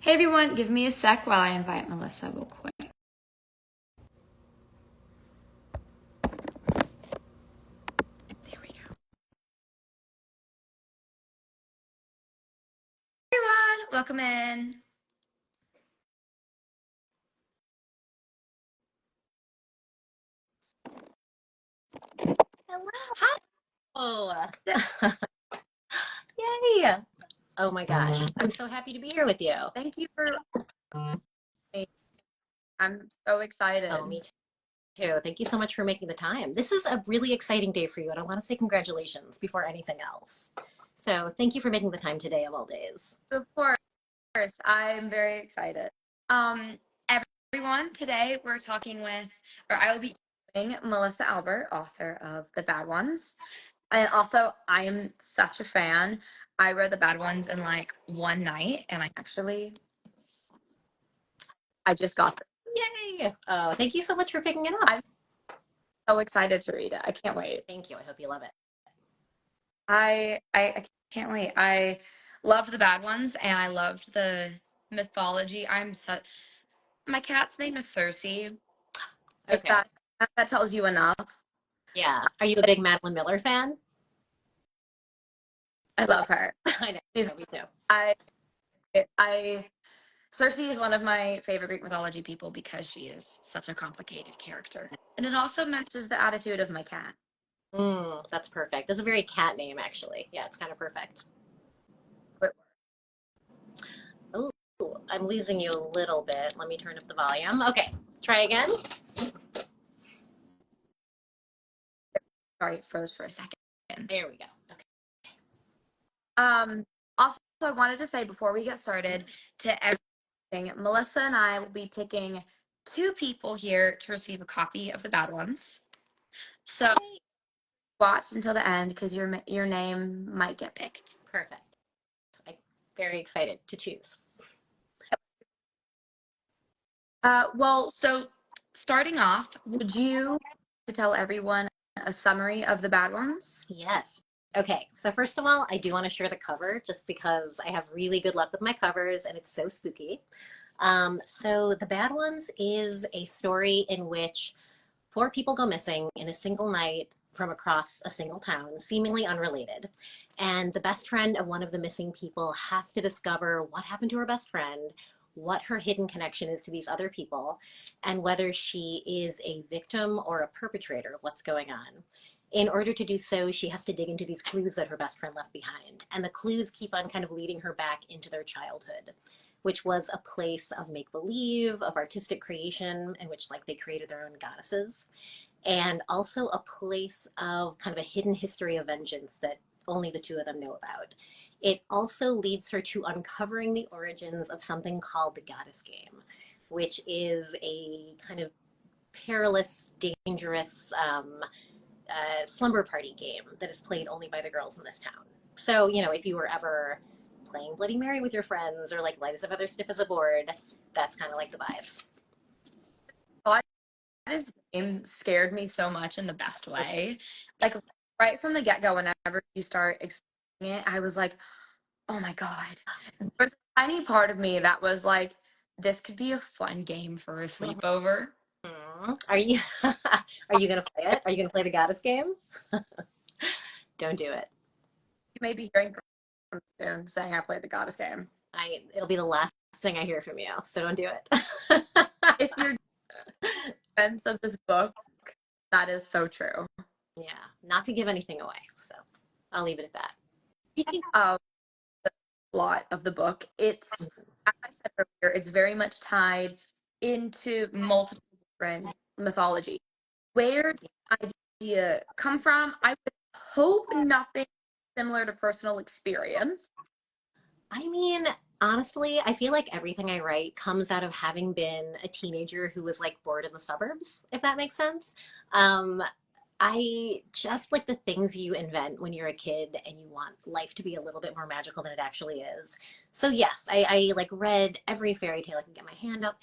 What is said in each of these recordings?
Hey everyone, give me a sec while I invite Melissa real quick. There we go. Everyone, welcome in. Hello. Hi. Oh, yay. Oh my gosh. I'm so happy to be here with you. Thank you for me. I'm so Oh, excited. me too. Thank you so much for making the time. This is a really exciting day for you, and I want to say congratulations before anything else. So, thank you for making the time today of all days. Of course, I'm very excited. Um, everyone, today we're talking with, or I will be interviewing Melissa Albert, author of The Bad Ones. And also, I am such a fan. I read The Bad Ones in like one night, and I just got them. Yay. Oh, thank you so much for picking it up. I'm so excited to read it. I can't wait. Thank you. I hope you love it. I can't wait. I loved The Bad Ones and I loved the mythology. My cat's name is Cersei. If Okay. that tells you enough. Yeah. Are you a big Madeline Miller fan? I love her. I know. She's Me too. I I Cersei is one of my favorite Greek mythology people because she is such a complicated character. And it also matches the attitude of my cat. That's perfect. That's a very cat name, actually. Yeah, it's kind of perfect. But Oh, I'm losing you a little bit. Let me turn up the volume. Okay, try again. sorry, it froze for a second. There we go. Okay. Also I wanted to say before we get started to everything, Melissa and I will be picking two people here to receive a copy of The Bad Ones. So Yay. watch until the end because your name might get picked. Perfect. I'm very excited to choose. So starting off, would you to tell everyone a summary of The Bad Ones? Yes. Okay, so first of all, I do want to share the cover just because I have really good luck with my covers and it's so spooky. So The Bad Ones is a story in which four people go missing in a single night from across a single town, seemingly unrelated. And the best friend of one of the missing people has to discover what happened to her best friend, what her hidden connection is to these other people, and whether she is a victim or a perpetrator of what's going on. In order to do so, she has to dig into these clues that her best friend left behind. And the clues keep on kind of leading her back into their childhood, which was a place of make believe, of artistic creation, in which like they created their own goddesses, and also a place of kind of a hidden history of vengeance that only the two of them know about. It also leads her to uncovering the origins of something called the Goddess Game, which is a kind of perilous, dangerous slumber party game that is played only by the girls in this town. So, if you were ever playing Bloody Mary with your friends or like light as a feather, stiff as a board, that's kind of like the vibes. His name scared me so much in the best way. Like right from the get-go, whenever you start explaining it, I was like, oh my God. There's a tiny part of me that was like, this could be a fun game for a sleepover. Are you are you gonna play it? Are you gonna play the Goddess Game? Don't do it. You may be hearing from me soon saying I played the goddess game. It'll be the last thing I hear from you, so don't do it. If you're fans of this book, that is so true. Yeah, not to give anything away, so I'll leave it at that. Speaking of the plot of the book, as I said earlier, it's very much tied into multiple different mythology. Where did the idea come from? I would hope nothing similar to personal experience. I mean, honestly, I feel like everything I write comes out of having been a teenager who was like bored in the suburbs, if that makes sense. Um, I just like the things you invent when you're a kid and you want life to be a little bit more magical than it actually is. So yes, I like read every fairy tale I can get my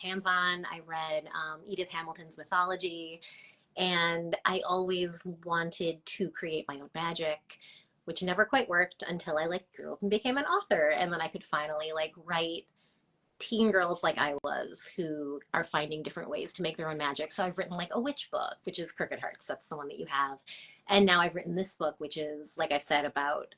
hands on. I read Edith Hamilton's mythology, and I always wanted to create my own magic, which never quite worked until I like grew up and became an author, and then I could finally like write teen girls like I was who are finding different ways to make their own magic. So I've written like a witch book, which is Crooked Hearts. That's the one that you have. And now I've written this book, which is, like I said, about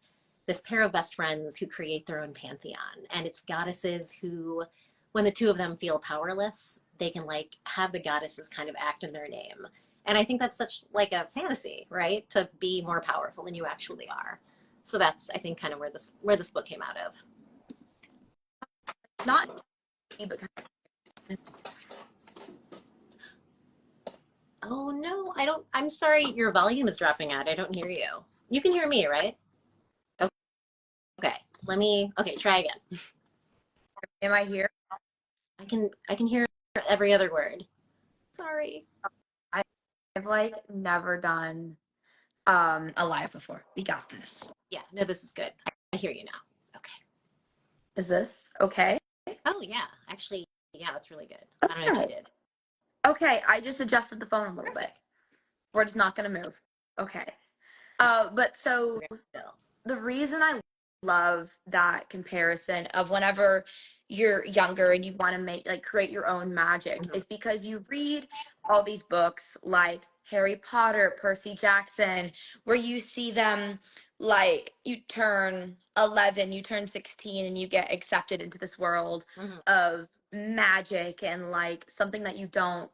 this pair of best friends who create their own pantheon. And it's goddesses who, when the two of them feel powerless, they can like have the goddesses kind of act in their name. And I think that's such like a fantasy, right? To be more powerful than you actually are. So that's, I think, kind of where this book came out of. Not but Oh no, I don't. I'm sorry, your volume is dropping out. I don't hear you. You can hear me, right? Okay. Okay. Let me. Okay, try again. am I here? I can hear every other word. Sorry. I've like never done a live before. We got this. Yeah. No, this is good. I hear you now. Okay. Is this okay? Oh yeah. Actually, yeah, that's really good. I don't know if you Okay. did. Okay, I just adjusted the phone a little bit. Perfect. We're just not gonna move. Okay. But so Okay, so, the reason I love that comparison of whenever you're younger and you want to make like create your own magic mhm, is because you read all these books like Harry Potter, Percy Jackson, where you see them like you turn 11, you turn 16 and you get accepted into this world mhm, of magic and like something that you don't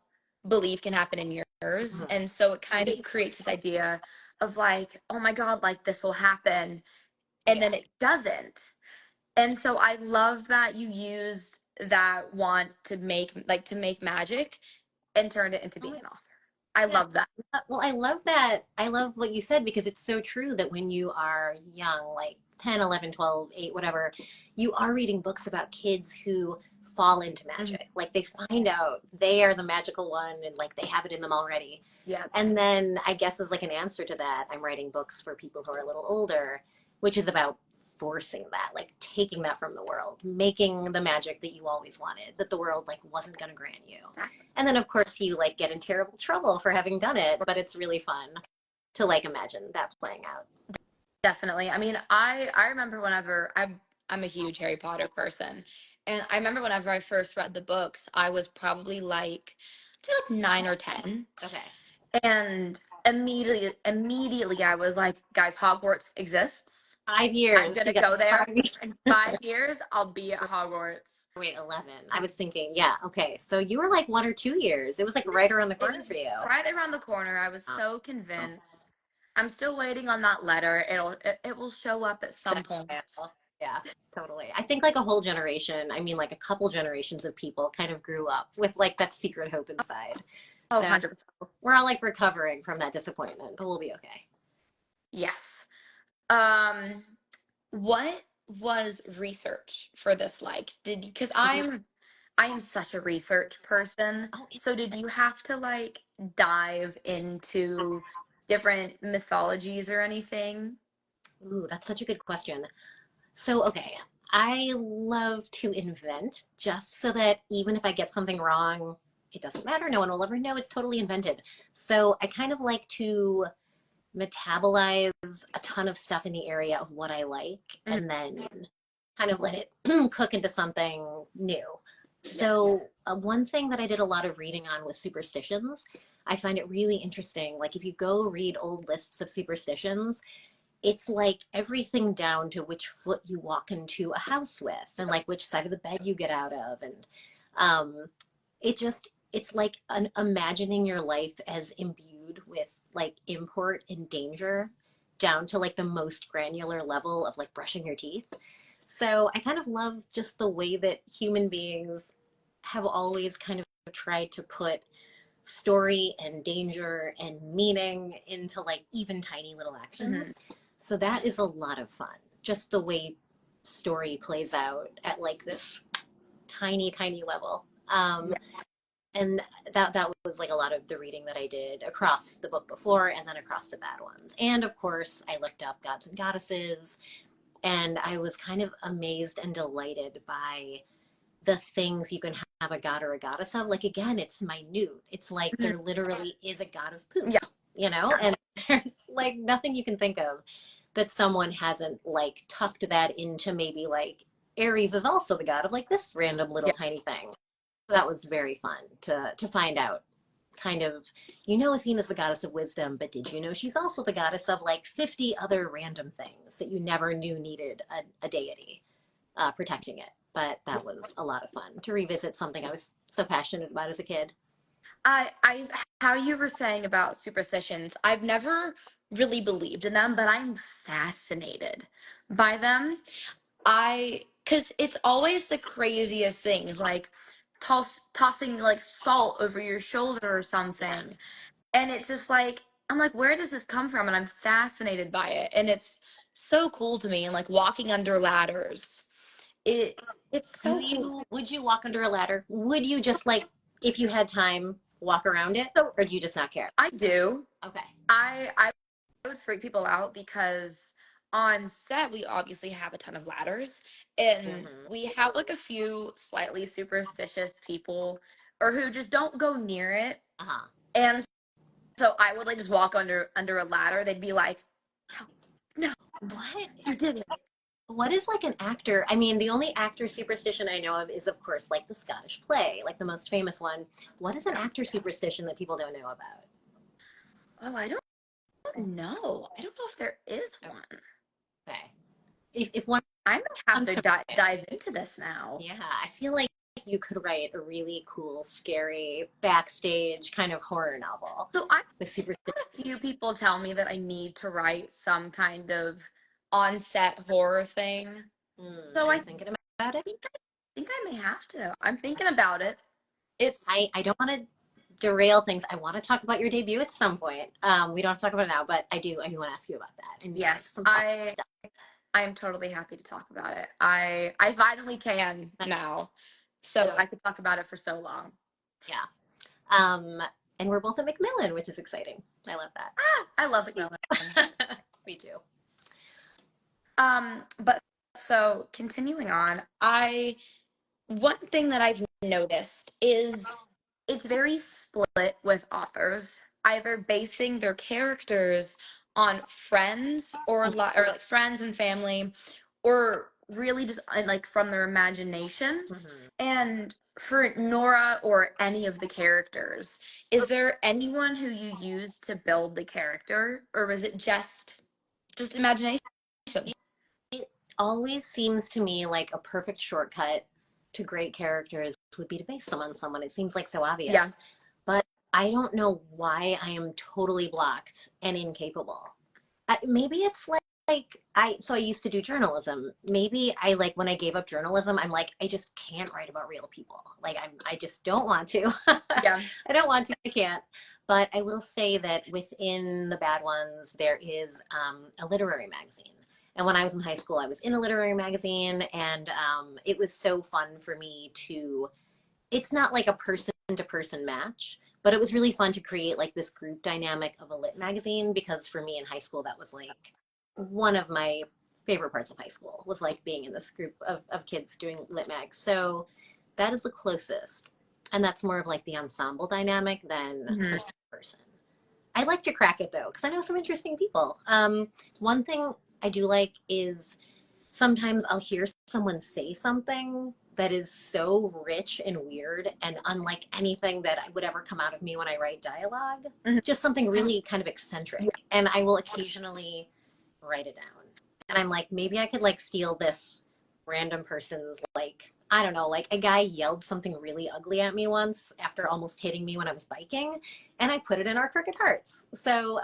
believe can happen in yours. mhm. And so it kind of creates this idea of like, oh my God, like this will happen. And Yeah. then it doesn't. And so I love that you used that want to make magic and turned it into Oh being my an author. I yeah. love that. Well, I love that. I love what you said because it's so true that when you are young, like 10, 11, 12, 8, whatever, you are reading books about kids who fall into Mhm. magic. Like they find out they are the magical one and like they have it in them already. Yes. And then I guess as like an answer to that, I'm writing books for people who are a little older, which is about forcing that, like taking that from the world, making the magic that you always wanted, that the world like wasn't going to grant you. And then of course you like get in terrible trouble for having done it, but it's really fun to like imagine that playing out. Definitely. I mean, I remember whenever I'm a huge Harry Potter person, and I remember whenever I first read the books, I was probably like, I'd say like 9 or 10, Okay. and immediately I was like, guys, Hogwarts exists. Five I'm years. You gonna got go there. 5 years. In 5 years, I'll be at Hogwarts. Wait, 11. I was thinking, yeah, okay. So you were like 1 or 2 years. It was like right around the It corner was for you. right around the corner. I was Oh, so convinced. I'm still waiting on that letter. It will show up at some point. yeah, totally. I think like a whole generation, I mean like a couple generations of people kind of grew up with like that secret hope inside. Oh, So 100%. we're all like recovering from that disappointment, but we'll be okay. Yes. Um, what was research for this like? Because I am such a research person. Oh, So did you have to like dive into different mythologies or anything? ooh, that's such a good question. So, okay, I love to invent just so that even if I get something wrong, it doesn't matter. No one will ever know it's totally invented. So, I kind of like to metabolize a ton of stuff in the area of what I like Mhm. and then kind of let it cook into something new. Yes. So, one thing that I did a lot of reading on was superstitions. I find it really interesting. Like, if you go read old lists of superstitions, it's like everything down to which foot you walk into a house with and like which side of the bed you get out of. And it's like imagining your life as imbued with like import and danger down to like the most granular level of like brushing your teeth. So I kind of love just the way that human beings have always kind of tried to put story and danger and meaning into like even tiny little Mhm. actions. So that is a lot of fun. Just the way story plays out at like this tiny, tiny level. Yeah. And that was like a lot of the reading that I did across the book before and then across the bad ones. And of course, I looked up gods and goddesses, and I was kind of amazed and delighted by the things you can have a god or a goddess of. Like again, it's minute. It's like Mhm. there literally is a god of poop, Yeah. you know, and there's like nothing you can think of that someone hasn't like tucked that into maybe like Aries is also the god of like this random little Yeah. tiny thing. So that was very fun to find out. Kind of, Athena's the goddess of wisdom, but did you know she's also the goddess of like 50 other random things that you never knew needed a deity protecting it? But that was a lot of fun to revisit something I was so passionate about as a kid. I, how you were saying about superstitions, I've never really believed in them, but I'm fascinated by them. Because it's always the craziest things, like tossing like salt over your shoulder or Yeah. something. And it's just like, I'm like, where does this come from? And I'm fascinated by it. And it's so cool to me. And like walking under ladders. It it's Do so cool. you would you walk under a ladder? Would you just like if you had time walk around it, So or do you just not care? I do. Okay. I would freak people out because on set we obviously have a ton of ladders and Mm-hmm. we have like a few slightly superstitious people or who just don't go near it. Uh-huh. And so I would like just walk under a ladder. They'd be like, no, What you did it. what is like an actor? I mean, the only actor superstition I know of is of course like the Scottish play, like the most famous one. What is an Yeah. actor superstition that people don't know about? Oh, I don't know. I don't know if there is one. Okay. If one I might have comes to to mind, dive into this now. yeah, I feel like you could write a really cool, scary, backstage kind of horror novel So I with super. had a few people tell me that I need to write some kind of on-set horror thing. So Are I you thinking about it? think I may have to. I'm thinking about it. It's I don't want to derail things. I want to talk about your debut at some point. We don't have to talk about it now, but I do want to ask you about that and like yes, some fun stuff. I am totally happy to talk about it. I finally can now. So I could talk about it for so long. Yeah. Um, and we're both at Macmillan, which is exciting. I love Ah, I love McMillan. that. Me too. But so continuing on, I one thing that I've noticed is it's very split with authors, either basing their characters on friends or like friends and family, or really just like from their imagination. Mm-hmm. And for Nora or any of the characters, is there anyone who you use to build the character, or was it just imagination? It always seems to me like a perfect shortcut to great characters would be to base them on someone. It seems like so Yeah, obvious. But I don't know why I am totally blocked and incapable. Maybe it's like I used to do journalism. Maybe I like when I gave up journalism, I'm like I just can't write about real people. Like I just don't want to. yeah. I don't want to. I can't. But I will say that within the bad ones, there is a literary magazine. And when I was in high school, I was in a literary magazine, and it was so fun for me to. It's not like a person to person match, but it was really fun to create like this group dynamic of a lit magazine because for me in high school, that was like one of my favorite parts of high school was like being in this group of kids doing lit mag. So that is the closest. And that's more of like the ensemble dynamic than Mhm. person to person. I like to crack it though, because I know some interesting people. One thing I do like is sometimes I'll hear someone say something that is so rich and weird and unlike anything that would ever come out of me when I write dialogue. Mhm. Just something really kind of eccentric. And I will occasionally write it down. And I'm like, maybe I could like steal this random person's like I don't know, like a guy yelled something really ugly at me once after almost hitting me when I was biking, and I put it in our Crooked Hearts. So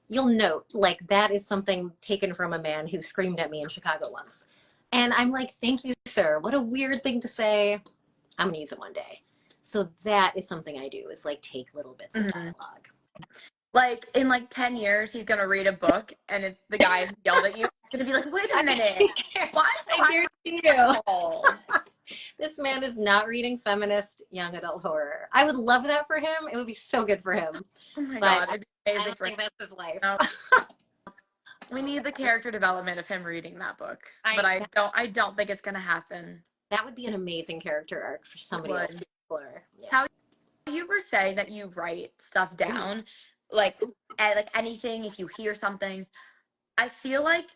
you'll note like that is something taken from a man who screamed at me in Chicago once. And I'm like, thank you, sir. What a weird thing to say. I'm gonna use it one day. So that is something I do, is like take little bits of Mhm. dialogue. Like in like 10 years, he's gonna read a book and the guy who yelled at you is gonna be like, wait a I, minute, why do I I guarantee you, recall? this man is not reading feminist young adult horror. I would love that for him. It would be so good for him. Oh my But god, it'd be I amazing don't for him. think that's his life. No, we need the character development of him reading that book. But I I don't think it's gonna happen. That would be an amazing character arc for It somebody else to would. explore. Yeah. How you were saying that you write stuff down, like like anything, if you hear something, I feel like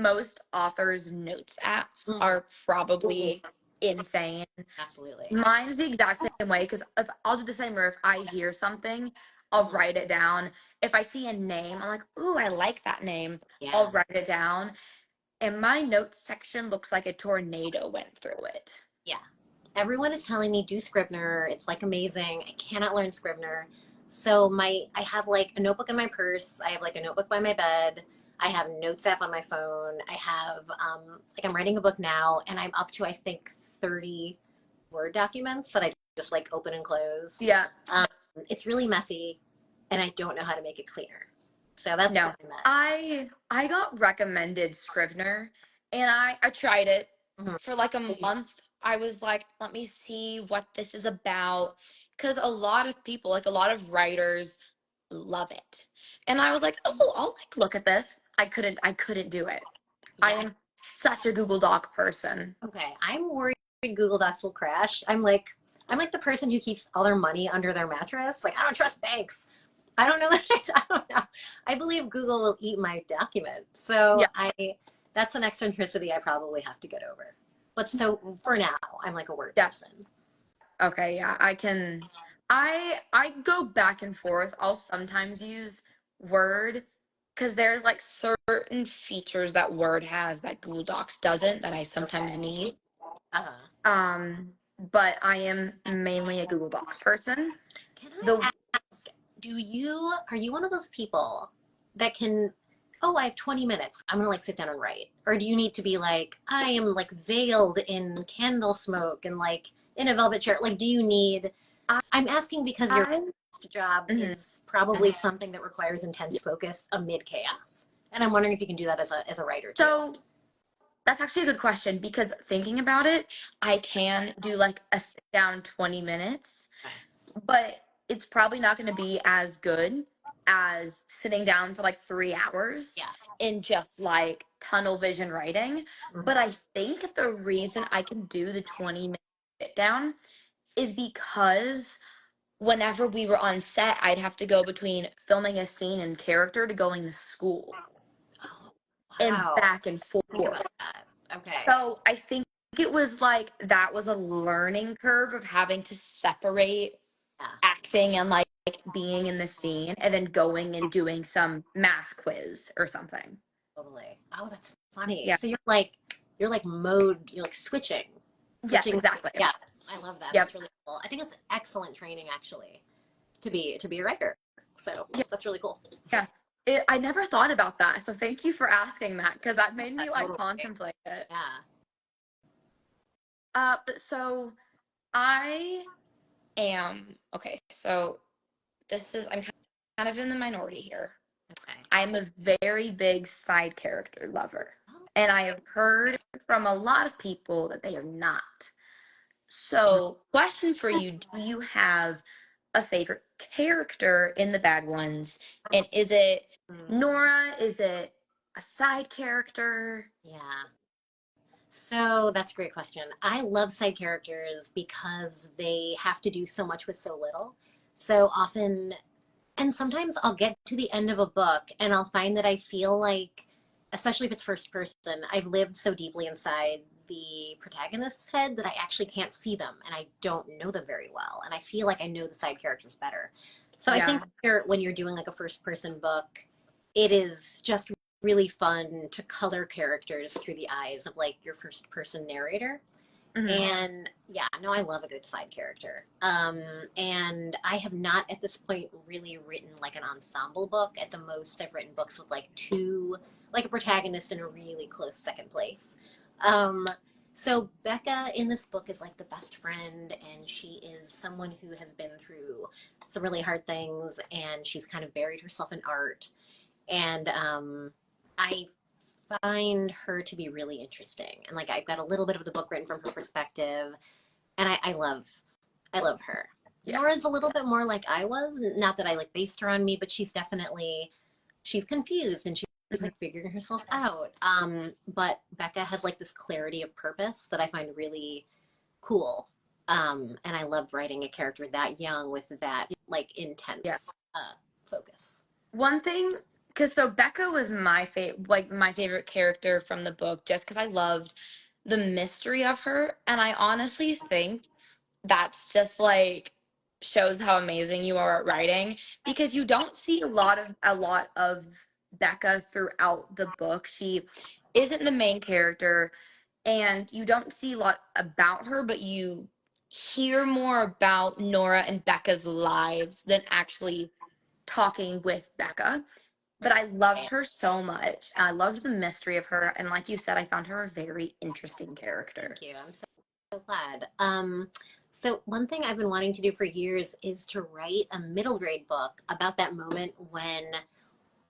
most authors' notes apps Mhm. are probably insane. Absolutely. Mine's the exact same way because if I'll do the same, or if I hear something, I'll Mhm. write it down. If I see a name, I'm like, ooh, I like that name. I'll Yeah. write it down. And my notes section looks like a tornado went through it. Yeah. Everyone is telling me do Scrivener. It's like amazing. I cannot learn Scrivener. So I have like a notebook in my purse. I have like a notebook by my bed. I have Notes app on my phone. I have like I'm writing a book now, and I'm up to I think 30 Word documents that I just like open and close. Yeah, Um, it's really messy, and I don't know how to make it cleaner. So that's no. where I'm at. I got recommended Scrivener and I tried it Mhm. for like a month. I was like, let me see what this is about. Because a lot of people, like a lot of writers, love it. And I was like, oh, I'll like look at this. I couldn't do it. I Yeah. am such a Google Doc person. Okay. I'm worried Google Docs will crash. I'm like the person who keeps all their money under their mattress. Like I don't trust banks. I don't know that I don't know. I believe Google will eat my document. So Yeah. I that's an eccentricity I probably have to get over. But so for now, I'm like a word Yeah. person. Okay, yeah, I can I go back and forth. I'll sometimes use Word because there's like certain features that Word has that Google Docs doesn't that I sometimes Okay. need. Uh-huh. But I am mainly a Google Docs person. Can The I ask, are you one of those people that can, oh, I have 20 minutes. I'm gonna like sit down and write. Or do you need to be like, I am like veiled in candle smoke and like in a velvet chair? Like, do you need, I, I'm asking because your I job mhm. is probably something that requires intense focus amid chaos. And I'm wondering if you can do that as a writer too. So that's actually a good question because thinking about it, I can do like a sit down 20 minutes, Okay. but it's probably not going to be as good as sitting down for like 3 hours Yeah. in just like tunnel vision writing. But I Mhm. think the reason I can do the 20-minute sit down is because whenever we were on set, I'd have to go between filming a scene in character to going to school Oh, and wow. back and Think about forth. that. Okay. So I think it was like that was a learning curve of having to separate Yeah. acting and like being in the scene and then going and doing some math quiz or something. Totally. Oh, that's funny. Yeah. So you're like Yes, switching. exactly. Yeah, I love that. Yep. That's really cool. I think it's excellent training actually to be a writer. So Yeah. that's really cool. Yeah. I never thought about that. So thank you for asking that because that made me like Totally. contemplate it. Yeah. But so I am okay. So I'm kind of in the minority here. Okay. I'm a very big side character lover. Oh. And I have heard from a lot of people that they are not. So, question for you, do you have a favorite character in the bad ones? And is it Mm, Nora? Is it a side character? yeah. So that's a great question. I love side characters because they have to do so much with so little. So often and sometimes I'll get to the end of a book and I'll find that I feel like, especially if it's first person, I've lived so deeply inside the protagonist's head that I actually can't see them and I don't know them very well. And I feel like I know the side characters better. So I think Yeah. when you're doing like a first person book, it is just really fun to color characters through the eyes of like your first person narrator. Hmm. And yeah, no, I love a good side character. And I have not at this point really written like an ensemble book. At the most, I've written books with like two, like a protagonist and a really close second place. Um, so Becca in this book is like the best friend, and she is someone who has been through some really hard things, and she's kind of buried herself in art. And I find her to be really interesting. And like I've got a little bit of the book written from her perspective, and I love her. Yeah. Nora's a little bit more like I was. Not that I like based her on me, but she's confused and she's Mhm. like figuring herself out. But Becca has like this clarity of purpose that I find really cool. And I love writing a character that young with that like Yeah. intense focus. One thing because so Becca was my favorite, like my favorite character from the book, just because I loved the mystery of her, and I honestly think that's just like shows how amazing you are at writing because you don't see a lot of Becca throughout the book. She isn't the main character and you don't see a lot about her, but you hear more about Nora and Becca's lives than actually talking with Becca. But I loved her so much. I loved the mystery of her, and like you said, I found her a very interesting character. Thank you. I'm so glad. So one thing I've been wanting to do for years is to write a middle grade book about that moment when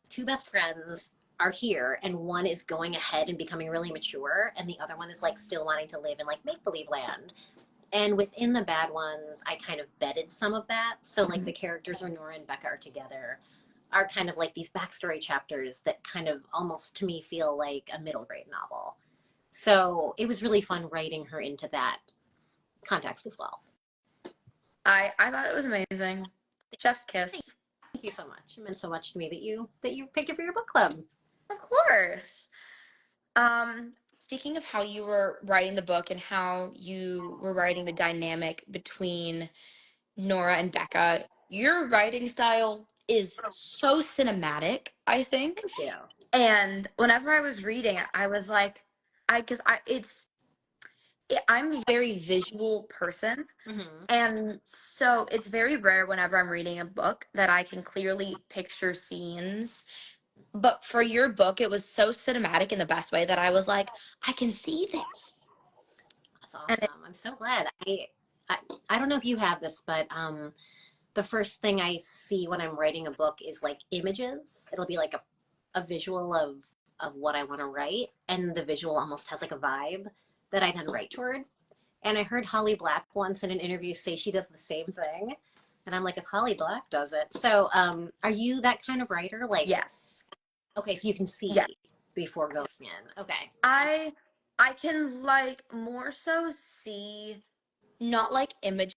two best friends are here and one is going ahead and becoming really mature and the other one is like still wanting to live in like make believe land. And within the bad ones, I kind of bedded some of that. So like Mhm. the characters where Nora and Becca are together are kind of like these backstory chapters that kind of almost to me feel like a middle grade novel. So it was really fun writing her into that context as well. I thought it was amazing. Chef's Thank, kiss. thank you so much. It meant so much to me that you picked it for your book club. Of course. Speaking of how you were writing the book and how you were writing the dynamic between Nora and Becca, your writing style is so cinematic, I think. Thank you. And whenever I was reading it, I was like, because I'm a very visual person. Mm-hmm. And so it's very rare whenever I'm reading a book that I can clearly picture scenes. But for your book, it was so cinematic in the best way that I was like, I can see this. That's And awesome. I'm so glad. I I don't know if you have this, but the first thing I see when I'm writing a book is like images. It'll be like a visual of what I want to write, and the visual almost has like a vibe that I then write toward. And I heard Holly Black once in an interview say she does the same thing. And I'm like, if Holly Black does it. So, are you that kind of writer? Like, yes, okay, so you can yes. see before going in. Okay. I I can like more so see not like images,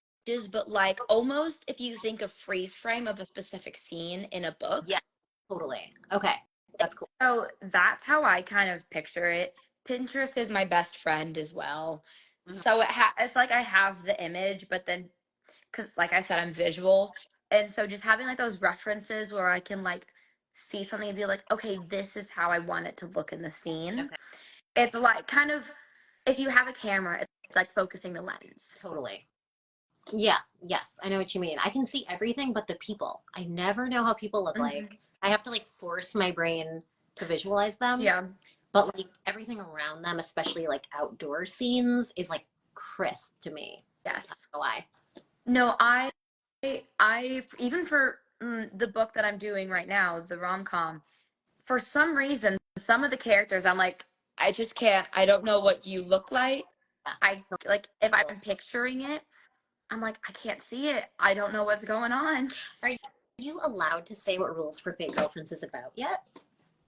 but like almost if you think of freeze frame of a specific scene in a Yeah, book. totally. Okay. That's cool. So that's how I kind of picture it. Pinterest is my best friend as well. Mhm. So it's like I have the image, but then because like I said, I'm visual, and so just having like those references where I can like see something and be like, okay, this is how I want it to look in the scene. Okay. It's like kind of if you have a camera, it's like focusing the lens. Totally. Yeah, yes, I know what you mean. I can see everything but the people. I never know how people look Hmm. like. I have to like force my brain to visualize them, Yeah. but like everything around them, especially like outdoor scenes, is like crisp to me. I Yes. don't know why. No, I even for the book that I'm doing right now, the rom-com, for some reason, some of the characters I'm like, I just can't. I don't know what you look like. I Yeah. like if I'm picturing it, I'm like, I can't see it. I don't know what's going on. Are you allowed to say what Rules for Fake Girlfriends is about yet?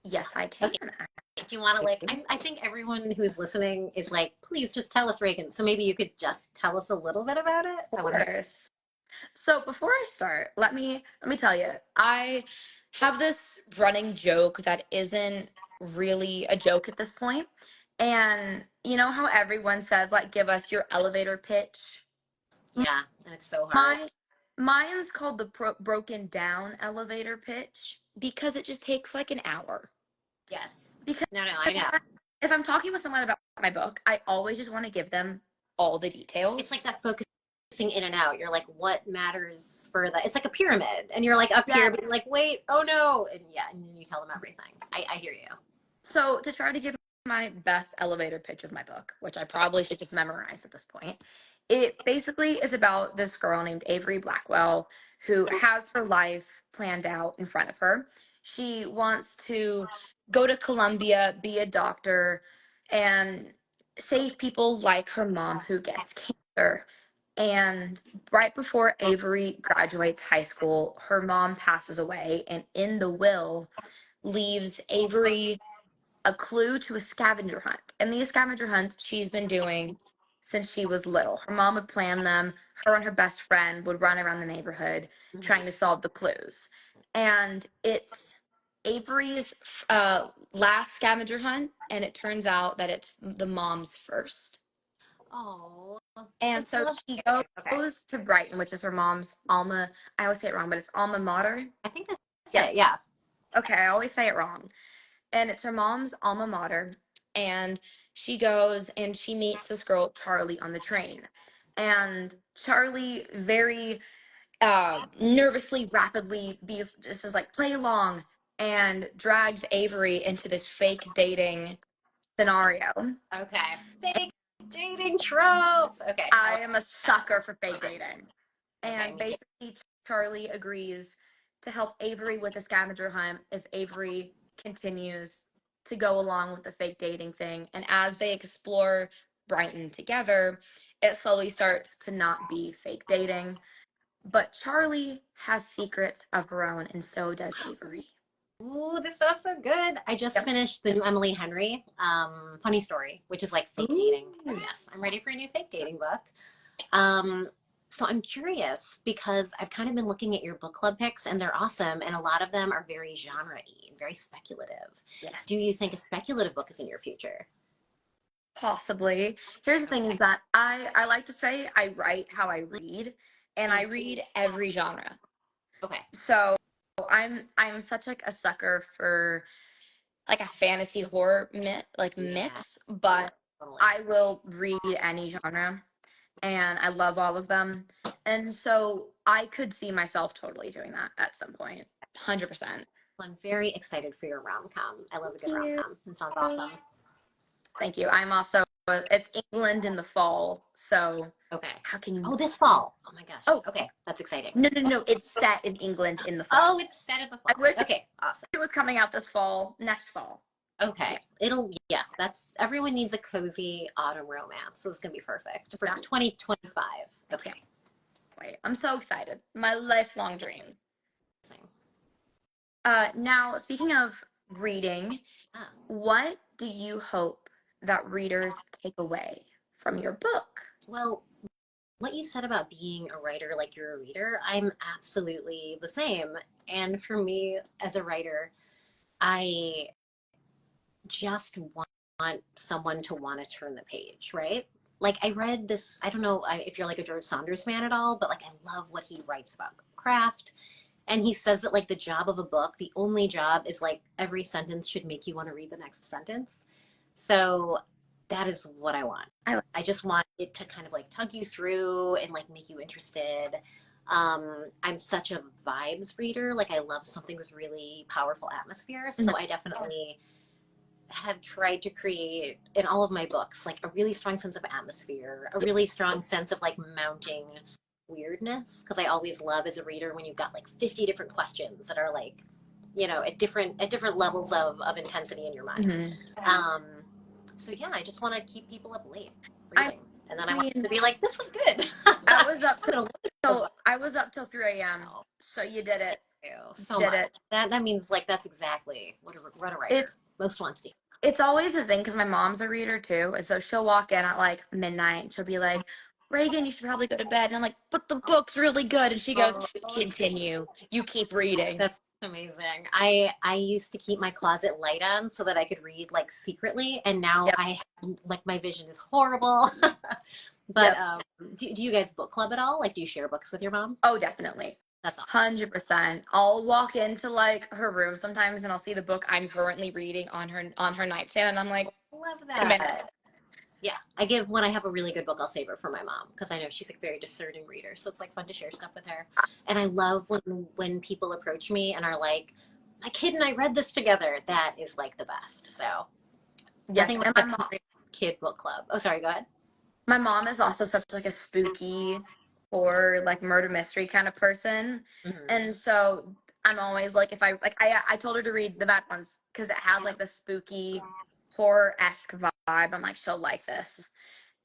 Yes, I can. Okay. Do you want to like? I think everyone who's listening is like, please just tell us, Reagan. So maybe you could just tell us a little bit about it. Of I want to. course. So before I start, let me tell you, I have this running joke that isn't really a joke at this point. And you know how everyone says like give us your elevator pitch? Yeah, and it's so hard. My mine's called the broken down elevator pitch because it just takes like an hour. Yes. Because No, no, I know. if I'm talking with someone about my book, I always just want to give them all the It's like details. that focusing in and out. You're like, what matters for the? It's like a pyramid, and you're like up here, Yes. but you're like, wait, oh no, and yeah, and then you tell them everything. I hear you. So to try to give my best elevator pitch of my book, which I Okay. probably should just memorize at this point, it basically is about this girl named Avery Blackwell who has her life planned out in front of her. She wants to go to Columbia, be a doctor, and save people like her mom who gets cancer. And right before Avery graduates high school, her mom passes away, and in the will leaves Avery a clue to a scavenger hunt. And these scavenger hunts she's been doing since she was little. Her mom would plan them. Her and her best friend would run around the neighborhood Mhm. trying to solve the clues. And it's Avery's last scavenger hunt, and it turns out that it's the mom's first. Oh, And I so love she it. Okay. goes to Brighton, which is her mom's alma. I always say it wrong, but it's alma mater. I think that's it. Yes. Yeah. Okay, I always say it wrong. And it's her mom's alma mater. And she goes and she meets this girl, Charlie, on the train. And Charlie very nervously, rapidly just is like, play along, and drags Avery into this fake dating scenario. Okay. Fake dating trope. Okay. I I like am a that. sucker for fake dating. Okay, And me too. basically, Charlie agrees to help Avery with the scavenger hunt if Avery continues to go along with the fake dating thing. And as they explore Brighton together, it slowly starts to not be fake dating. But Charlie has secrets of her own, and so does Avery. Ooh, this sounds so good. I just Yep. finished the new Emily Henry funny story, which is like fake dating. Ooh. Yes, I'm ready for a new fake dating book. Um, so I'm curious because I've kind of been looking at your book club picks and they're awesome, and a lot of them are very genre-y and very speculative. Do Yes. you think a speculative book is in your future? Possibly. Here's the thing Okay. is that I like to say I write how I read, and I Mm, read every genre. okay. So I'm such like a sucker for like a fantasy horror Yeah, mix, but totally. I will read any genre and I love all of them. And so I could see myself totally doing that at some point. 100%. Well, I'm very excited for your rom-com. I love a Thank good you. rom-com. It sounds awesome. Thank you. I'm also it's England in the fall, so Okay. how can you Oh, not? this fall. Oh my gosh. Oh, Okay, that's exciting. no. It's set in England in the Oh, fall. it's set at the I fall. wish Okay, awesome. it was coming out this fall, next fall. Okay. Yeah, Yeah, that's everyone needs a cozy autumn romance. So it's gonna be perfect for exactly. 2025. I Okay. can't wait. I'm so excited. My lifelong That's dream. amazing. Now, speaking of reading, Ah, what do you hope that readers take away from your book? well, what you said about being a writer like you're a reader, I'm absolutely the same. And for me as a writer, I just want someone to want to turn the page, right? Like I read this, I don't know if you're like a George Saunders fan at all, but like I love what he writes about craft. And he says that like the job of a book, the only job is like every sentence should make you want to read the next sentence. So that is what I want. I like I just want it to kind of like tug you through and like make you interested. I'm such a vibes reader. Like I love something with really powerful atmosphere. Mhm. So I definitely have tried to create in all of my books like a really strong sense of atmosphere, a really strong sense of like mounting weirdness because I always love as a reader when you've got like 50 different questions that are like at different levels of intensity in your mind. Mhm. Um, so yeah, I just want to keep people up late I reading, and then I want them mean, to be like, "This was good." I was up I'm gonna till love I was up till 3 a.m. now. So you did it. Thank you You so did much. it. That means like that's exactly what a writer It's most wants to do. it's always a thing because my mom's a reader too, and so she'll walk in at like midnight and she'll be like, "Reagan, you should probably go to bed." And I'm like, "But the book's really good." And she goes, Oh, "Continue. You keep reading." that's amazing. I used to keep my closet light on so that I could read like secretly, and now Yep. I like my vision is horrible. But Yep. do you guys book club at all? Like, do you share books with your mom? Oh, definitely. That's awesome. 100%. I'll walk into like her room sometimes and I'll see the book I'm currently reading on her nightstand and I'm like, Love committed. that. Yeah, I give when I have a really good book, I'll save it for my mom because I know she's a very discerning reader, so it's like fun to share stuff with her. And I love when people approach me and are like, "My kid and I read this together." That is like the best. So Yes, nothing like and a parent kid book club. Oh, sorry. Go ahead. my mom is also such like a spooky or like murder mystery kind of person. Hmm. And so I'm always like if I told her to read The Bad Ones because it has like the spooky horror-esque vibe. I'm like, she'll like this.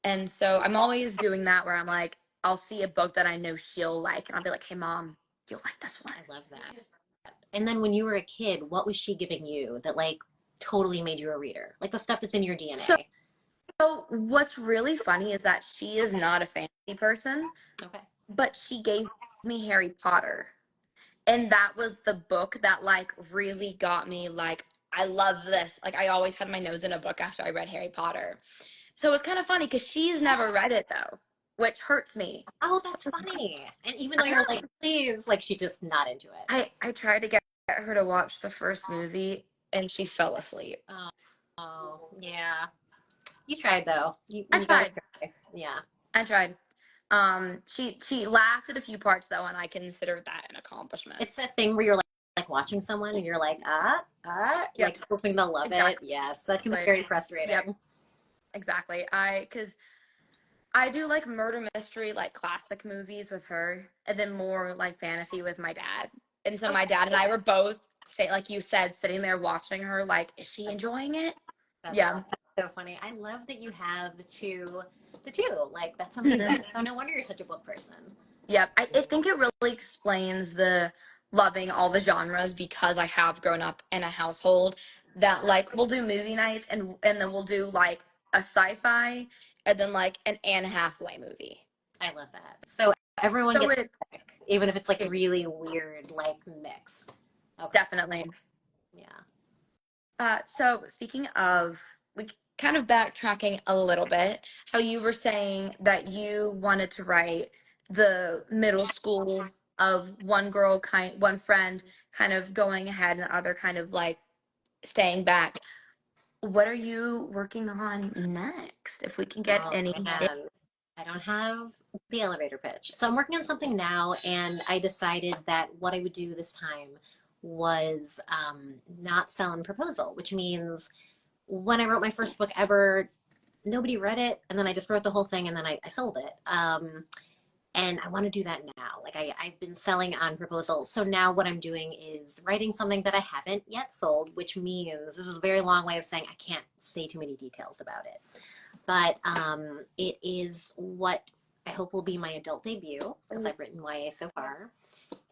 And so I'm always doing that where I'm like, I'll see a book that I know she'll like, and I'll be like, hey mom, you'll like this one. I love that. And then when you were a kid, what was she giving you that like totally made you a reader? Like the stuff that's in your So DNA. so what's really funny is that she is not a fantasy person, Okay. but she gave me Harry Potter. And that was the book that like really got me like I love this. Like I always had my nose in a book after I read Harry Potter. So it's kind of funny because she's never read it though, which hurts me. Oh, So that's funny. And even though I you're know. like, please, like she's just not into it. I tried to get her to watch the first movie and she fell asleep. Oh, yeah. You tried though. I You gotta tried. try. Yeah. I tried. She laughed at a few parts though, and I consider that an accomplishment. It's that thing where you're like watching someone and you're like, Yep, like hoping they'll love it. exactly. Yes, that can be very Yep, frustrating. exactly. Because I do like murder mystery, like classic movies with her, and then more like fantasy with my dad. And so Oh, my dad and I were both say, like you said, sitting there watching her, like, is she enjoying it? that's Yeah. awesome. So funny. I love that you have the two. Like that's amazing. So no wonder you're such a book person. Yep. I think it really explains the loving all the genres because I have grown up in a household that like we'll do movie nights and then we'll do like a sci-fi and then like an Anne Hathaway movie. I love that. So everyone So gets it, sick, even if it's like it really weird, like mixed. Okay. definitely. Yeah. So speaking of, we kind of backtracking a little bit, how you were saying that you wanted to write the middle school of one girl kind, one friend kind of going ahead and the other kind of like staying back. What are you working on next? If we can get Oh any tips. man, I don't have the elevator pitch. So I'm working on something now, and I decided that what I would do this time was not sell and proposal, which means when I wrote my first book ever, nobody read it, and then I just wrote the whole thing, and then I sold it. And I want to do that now. Like I've been selling on proposal. So now what I'm doing is writing something that I haven't yet sold, which means this is a very long way of saying I can't say too many details about it. But it is what I hope will be my adult debut because I've written YA so far.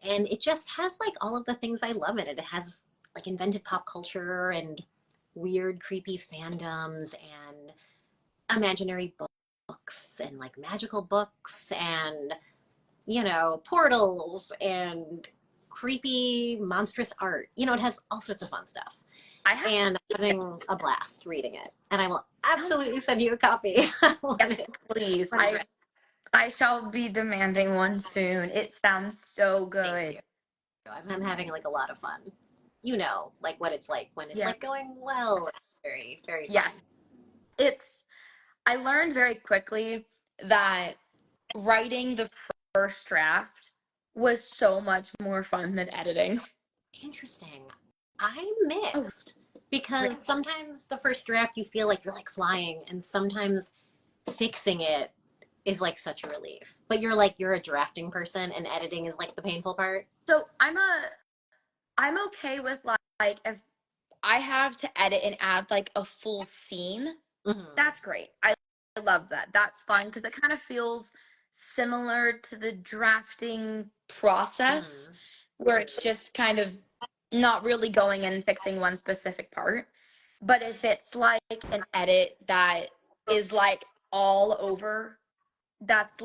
And it just has like all of the things I love in it. It has like invented pop culture and weird, creepy fandoms and imaginary books and like magical books and portals and creepy, monstrous art. It has all sorts of fun stuff. I have And I'm having a blast reading it. And I will sounds absolutely send you a copy yes, please. when it's ready. I shall be demanding one soon. It sounds so Thank good. you. I'm having like a lot of fun. Like what it's like when it's Yes. like going well. It's very, very fun. Yes. It's I learned very quickly that writing the first draft was so much more fun than editing. Interesting. I'm Oh, mixed because really? sometimes the first draft you feel like you're like flying, and sometimes fixing it is like such a relief. But you're a drafting person, and editing is like the painful part. So I'm okay with like if I have to edit and add like a full scene, Hmm. that's great. I love that. That's fun because it kind of feels similar to the drafting process Hmm. where it's just kind of not really going in and fixing one specific part. But if it's like an edit that is like all over, that's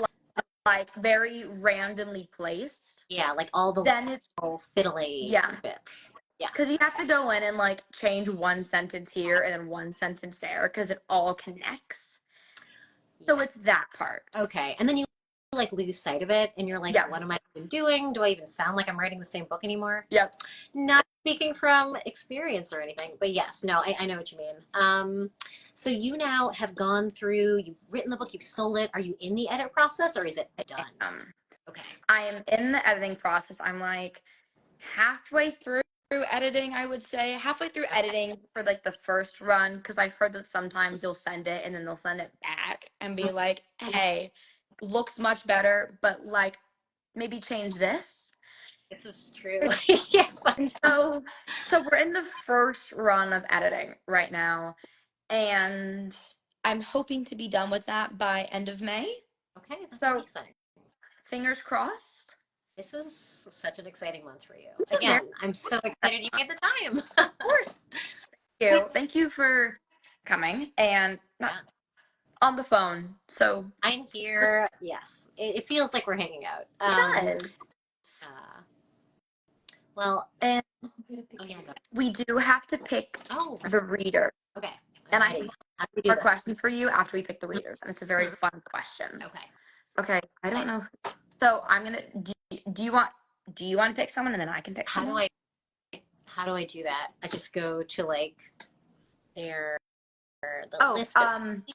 like very randomly placed, Yeah, like all the then it's little fiddly yeah. bits. Yeah. Because you have to go in and like change one sentence here and then one sentence there because it all connects. So Yeah. it's that part. Okay. And then you like lose sight of it, and you're like, Yeah. what am I even doing? Do I even sound like I'm writing the same book anymore? Yep. Not speaking from experience or anything, but yes, no, I know what you mean. So you now have gone through, you've written the book, you've sold it. Are you in the edit process or is it I done? am. Okay. I am in the editing process. I'm like halfway through editing, I would say. Halfway through editing for like the first run because I've heard that sometimes you'll send it and then they'll send it back and be like, hey, looks much better, but like maybe change this. This is true. Yes. And so we're in the first run of editing right now, and I'm hoping to be done with that by end of May. Okay, that's So amazing. fingers crossed. This is such an exciting month for you. So very, Again, I'm so excited you made the time. of course. Thank you. Thank you for coming and not Yeah. on the phone. So I'm here. Yes. It feels like we're hanging out. it does. Uh, Well, And oh yeah, go. we do have to pick Oh, the reader. okay. And I Ready. have How do we do a this? question for you after we pick the readers, and it's a very fun question. Okay. Okay, I don't know. So I'm gonna. Do you want? Do you want to pick someone, and then I can pick How someone? how do I do that? I just go to like their the Oh, list of hit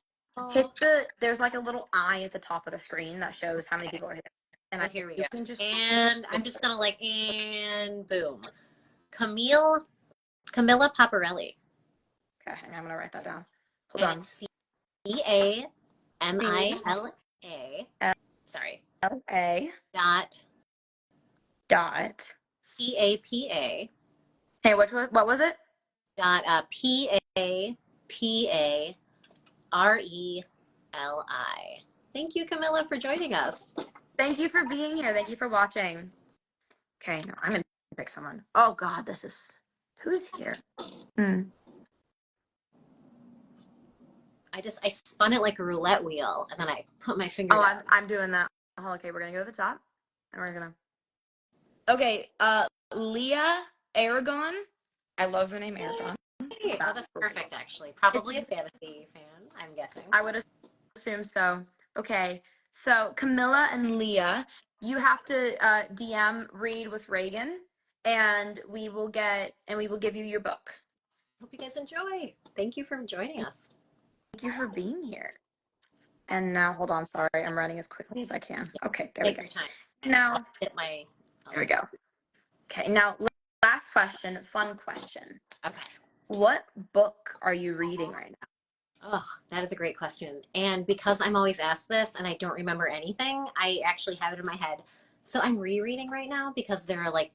people. the. There's like a little eye at the top of the screen that shows how many Okay. people are here, and Oh, here we you go. can just. And I'm just gonna like and boom. Camilla Paparelli. Okay, hang on, I'm gonna write that down. Hold And on. it's CAMILA. Sorry. CLA Dot dot. PAPA. Hey, what was it? Dot PAPARELI. Thank you, Camilla, for joining us. Thank you for being here. Thank you for watching. Okay, no, I'm gonna pick someone. Oh God, this is who's here. Hmm. I spun it like a roulette wheel and then I put my finger Oh, down. I'm doing that. Oh, okay, we're gonna go to the top, and we're gonna. Okay, Leah Aragon. I love the name Aragon. Hey, oh, that's perfect, actually. It's, Probably a fantasy fan, I'm guessing. I would assume so. Okay, so Camilla and Leah, you have to DM Read with Reagan, and we will give you your book. Hope you guys enjoy. Thank you for joining us. Thank you for being here. And now, hold on, sorry, I'm writing as quickly as I can. Okay, there we Take go. your time. Now, Hit my. there we go. Okay, now last question, fun question. Okay. What book are you reading right now? Oh, that is a great question. And because I'm always asked this and I don't remember anything, I actually have it in my head. So I'm rereading right now because there are like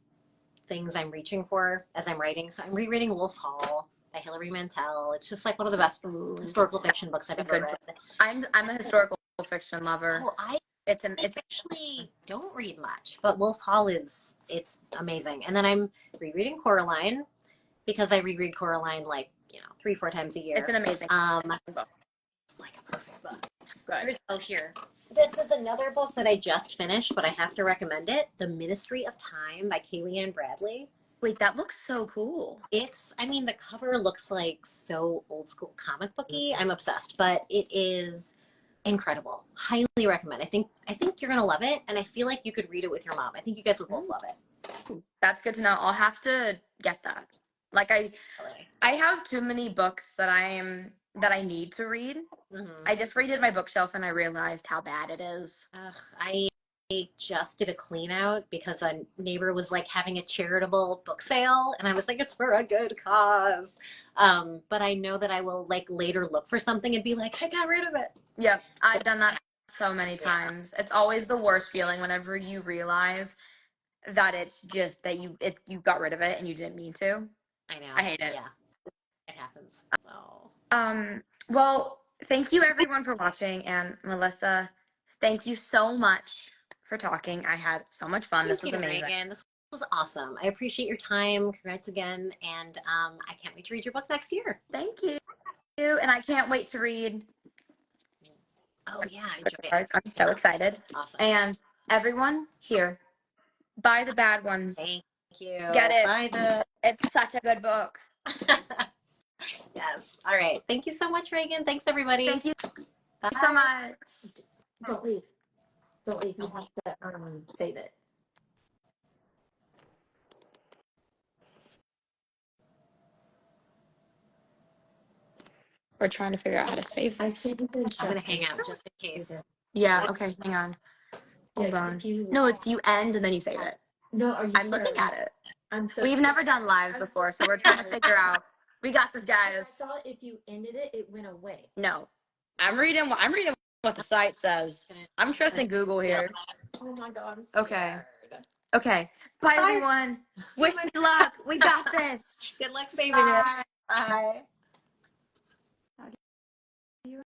things I'm reaching for as I'm writing. So I'm rereading Wolf Hall by Hilary Mantel. It's just like one of the best historical fiction books I've ever read. I'm a historical fiction lover. Oh, I It's actually don't read much, but Wolf Hall it's amazing. And then I'm rereading Coraline because I reread Coraline like 3-4 times a year. It's an amazing book, like a perfect book. Good. Oh, here. This is another book that I just finished, but I have to recommend it. The Ministry of Time by Kayleigh Bradley. Wait, that looks so cool. The cover looks like so old school comic booky. I'm obsessed, but it is incredible. Highly recommend. I think you're gonna love it, and I feel like you could read it with your mom. I think you guys would both love it. That's good to know. I'll have to get that. Like I have too many books that I need to read. Mm-hmm. I just redid my bookshelf and I realized how bad it is. I just did a clean out because a neighbor was like having a charitable book sale, and I was like, it's for a good cause. But I know that I will like later look for something and be like, I got rid of it. Yep, I've done that so many times. It's always the worst feeling whenever you realize that it's just that you got rid of it and you didn't mean to. I know. I hate it. Yeah, it happens. Oh. Well, thank you everyone for watching, and Melissa, thank you so much for talking. I had so much fun. This was amazing. Reagan. This was awesome. I appreciate your time. Congrats again, and I can't wait to read your book next year. Thank you, and I can't wait to read. Oh yeah, enjoy it. I'm so excited. Awesome. And everyone here, buy the bad ones. Thank you. Get it. It's such a good book. Yes. All right. Thank you so much, Reagan. Thanks, everybody. Thank you Bye. so much. Don't leave. Don't leave. You have to save it. We're trying to figure out how to save this. I'm gonna hang out just in case. Yeah. Okay. Hang on. Hold on. No, it's you end and then you save it. No, are you I'm sure? looking at it. So We've never done lives before, so we're trying to figure out. We got this, guys. I thought if you ended it, it went away. No, I'm reading what the site says. I'm trusting Google here. Oh my god. Okay. Okay. Bye, everyone. Wish me luck. We got this. Good luck saving Bye. it. Bye.